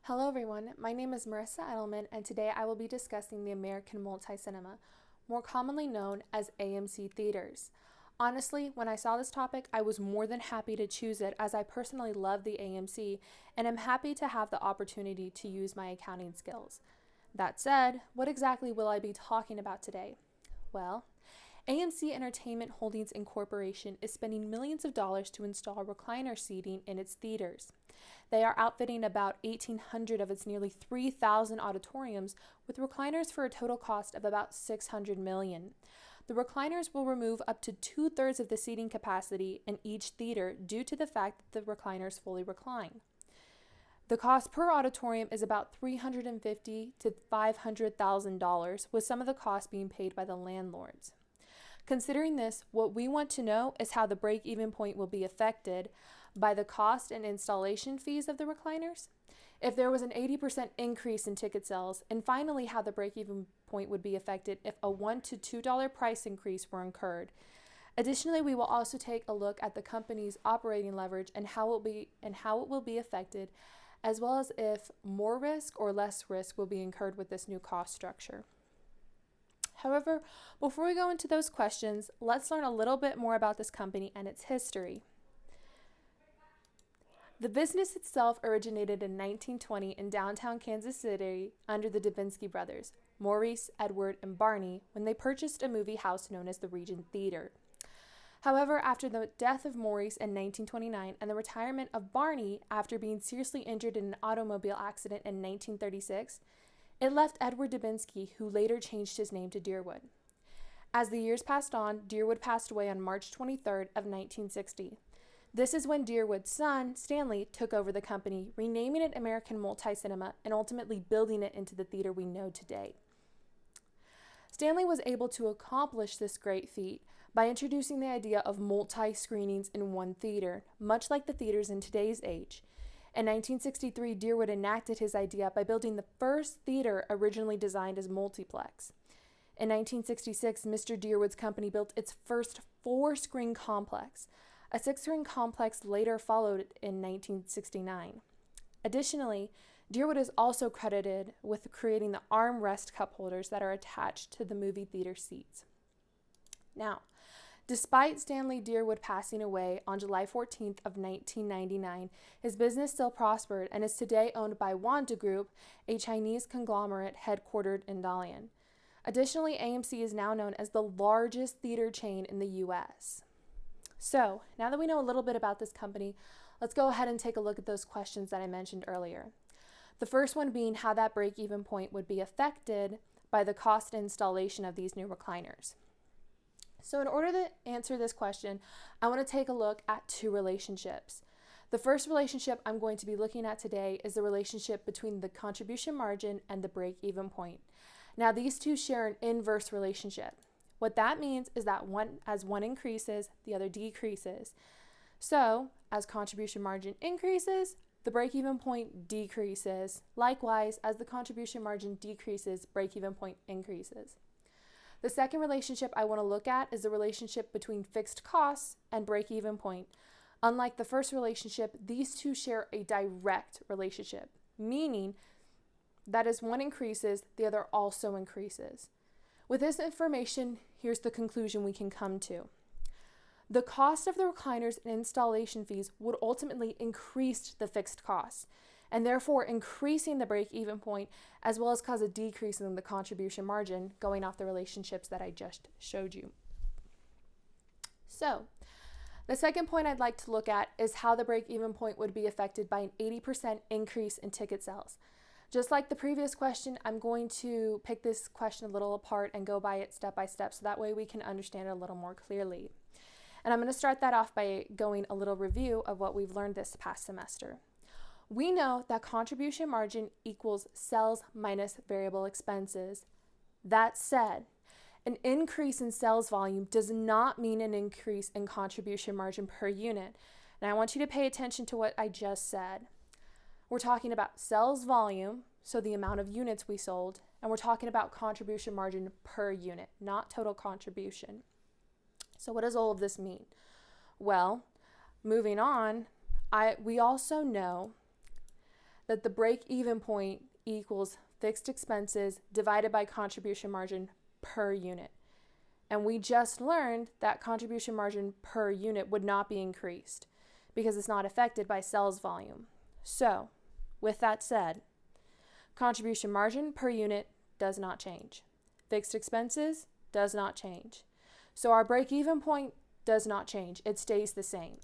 Hello everyone, my name is Marissa and today I will be discussing the American multi-cinema, more commonly known as AMC theaters. Honestly, when I saw this topic, I was more than happy to choose it as I personally love the AMC and am happy to have the opportunity to use my accounting skills. That said, what exactly will I be talking about today? Well, AMC Entertainment Holdings Incorporation is spending millions of dollars to install recliner seating in its theaters. They are outfitting about 1,800 of its nearly 3,000 auditoriums with recliners for a total cost of about $600 million. The recliners will remove up to 2/3 of the seating capacity in each theater due to the fact that the recliners fully recline. The cost per auditorium is about $350,000 to $500,000, with some of the cost being paid by the landlords. Considering this, what we want to know is how the break-even point will be affected by the cost and installation fees of the recliners, if there was an 80% increase in ticket sales, and finally how the break-even point would be affected if a $1 to $2 price increase were incurred. Additionally, we will also take a look at the company's operating leverage and how it will be affected, as well as if more risk or less risk will be incurred with this new cost structure. However, before we go into those questions, let's learn a little bit more about this company and its history. The business itself originated in 1920 in downtown Kansas City under the Dubinsky brothers, Maurice, Edward, and Barney, when they purchased a movie house known as the Regent Theater. However, after the death of Maurice in 1929 and the retirement of Barney after being seriously injured in an automobile accident in 1936, it left Edward Dubinsky, who later changed his name to Deerwood. As the years passed on, Deerwood passed away on March 23rd of 1960. This is when Deerwood's son, Stanley, took over the company, renaming it American Multi-Cinema and ultimately building it into the theater we know today. Stanley was able to accomplish this great feat by introducing the idea of multi-screenings in one theater, much like the theaters in today's age. In 1963, Deerwood enacted his idea by building the first theater originally designed as multiplex. In 1966, Mr. Deerwood's company built its first 4-screen complex. A 6-screen complex later followed in 1969. Additionally, Deerwood is also credited with creating the armrest cup holders that are attached to the movie theater seats. Now, despite Stanley Deerwood passing away on July 14th of 1999, his business still prospered and is today owned by Wanda Group, a Chinese conglomerate headquartered in Dalian. Additionally, AMC is now known as the largest theater chain in the U.S. So, now that we know a little bit about this company, let's go ahead and take a look at those questions that I mentioned earlier. The first one being how that break-even point would be affected by the cost installation of these new recliners. So in order to answer this question, I want to take a look at two relationships. The first relationship I'm going to be looking at today is the relationship between the contribution margin and the break-even point. Now these two share an inverse relationship. What that means is that as one increases, the other decreases. So as contribution margin increases, the break-even point decreases. Likewise, as the contribution margin decreases, break-even point increases. The second relationship I want to look at is the relationship between fixed costs and break-even point. Unlike the first relationship, these two share a direct relationship, meaning that as one increases, the other also increases. With this information, here's the conclusion we can come to. The cost of the recliners and installation fees would ultimately increase the fixed costs, and therefore increasing the break-even point, as well as cause a decrease in the contribution margin, going off the relationships that I just showed you. So, the second point I'd like to look at is how the break-even point would be affected by an 80% increase in ticket sales. Just like the previous question, I'm going to pick this question a little apart and go by it step by step, so that way we can understand it a little more clearly. And I'm going to start that off by going a little review of what we've learned this past semester. We know that contribution margin equals sales minus variable expenses. That said, an increase in sales volume does not mean an increase in contribution margin per unit. And I want you to pay attention to what I just said. We're talking about sales volume, so the amount of units we sold, and we're talking about contribution margin per unit, not total contribution. So what does all of this mean? Well, moving on, we also know that the break-even point equals fixed expenses divided by contribution margin per unit. And we just learned that contribution margin per unit would not be increased because it's not affected by sales volume. So, with that said, contribution margin per unit does not change. Fixed expenses does not change. So our break-even point does not change. It stays the same.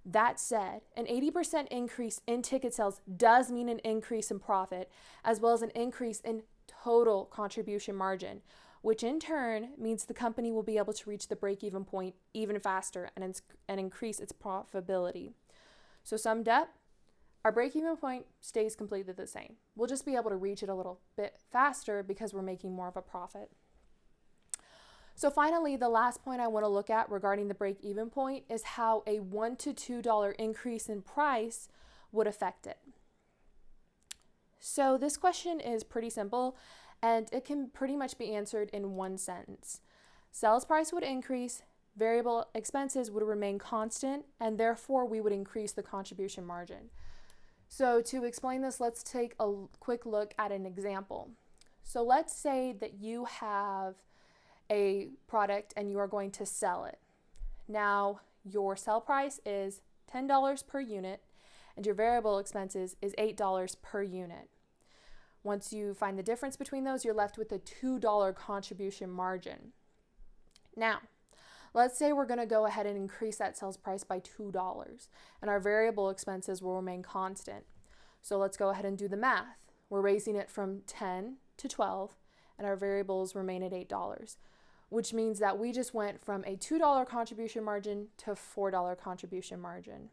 That said, an 80% increase in ticket sales does mean an increase in profit, as well as an increase in total contribution margin, which in turn means the company will be able to reach the break-even point even faster and increase its profitability. So summed up, our break-even point stays completely the same. We'll just be able to reach it a little bit faster because we're making more of a profit. So finally, the last point I want to look at regarding the break-even point is how a $1 to $2 increase in price would affect it. So this question is pretty simple, and it can pretty much be answered in one sentence. Sales price would increase, variable expenses would remain constant, and therefore we would increase the contribution margin. So to explain this, let's take a quick look at an example. So let's say that you have a product and you are going to sell it. Now, your sell price is $10 per unit and your variable expenses is $8 per unit. Once you find the difference between those, you're left with a $2 contribution margin. Now, let's say we're going to go ahead and increase that sales price by $2 and our variable expenses will remain constant. So let's go ahead and do the math. We're raising it from 10 to 12 and our variables remain at $8, which means that we just went from a $2 contribution margin to $4 contribution margin.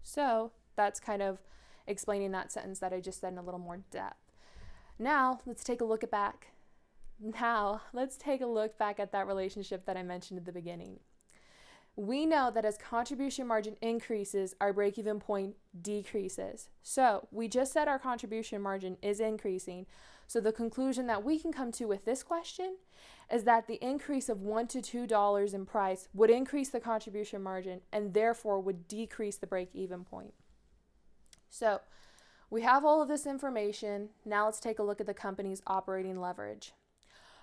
So that's kind of explaining that sentence that I just said in a little more depth. Now let's take a look back at that relationship that I mentioned at the beginning. We know that as contribution margin increases, our break-even point decreases. So we just said our contribution margin is increasing. So the conclusion that we can come to with this question is that the increase of $1 to $2 in price would increase the contribution margin and therefore would decrease the break-even point. So we have all of this information. Now let's take a look at the company's operating leverage.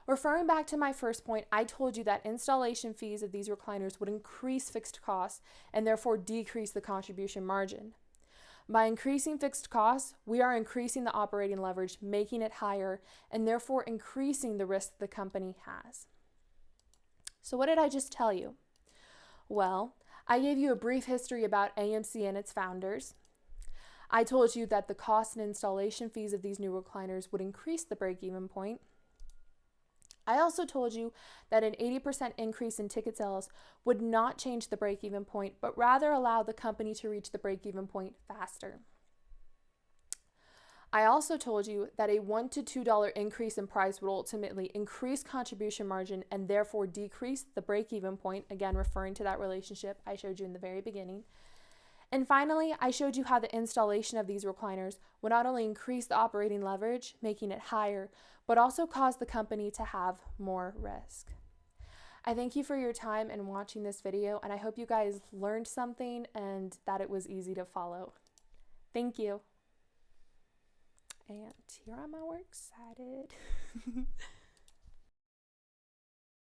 Referring back to my first point, I told you that installation fees of these recliners would increase fixed costs and therefore decrease the contribution margin. By increasing fixed costs, we are increasing the operating leverage, making it higher, and therefore increasing the risk the company has. So what did I just tell you? Well, I gave you a brief history about AMC and its founders. I told you that the cost and installation fees of these new recliners would increase the break-even point. I also told you that an 80% increase in ticket sales would not change the break-even point, but rather allow the company to reach the break-even point faster. I also told you that a $1 to $2 increase in price would ultimately increase contribution margin and therefore decrease the break-even point, again referring to that relationship I showed you in the very beginning. And finally, I showed you how the installation of these recliners would not only increase the operating leverage, making it higher, but also cause the company to have more risk. I thank you for your time and watching this video, and I hope you guys learned something and that it was easy to follow. Thank you. And here I'm all excited.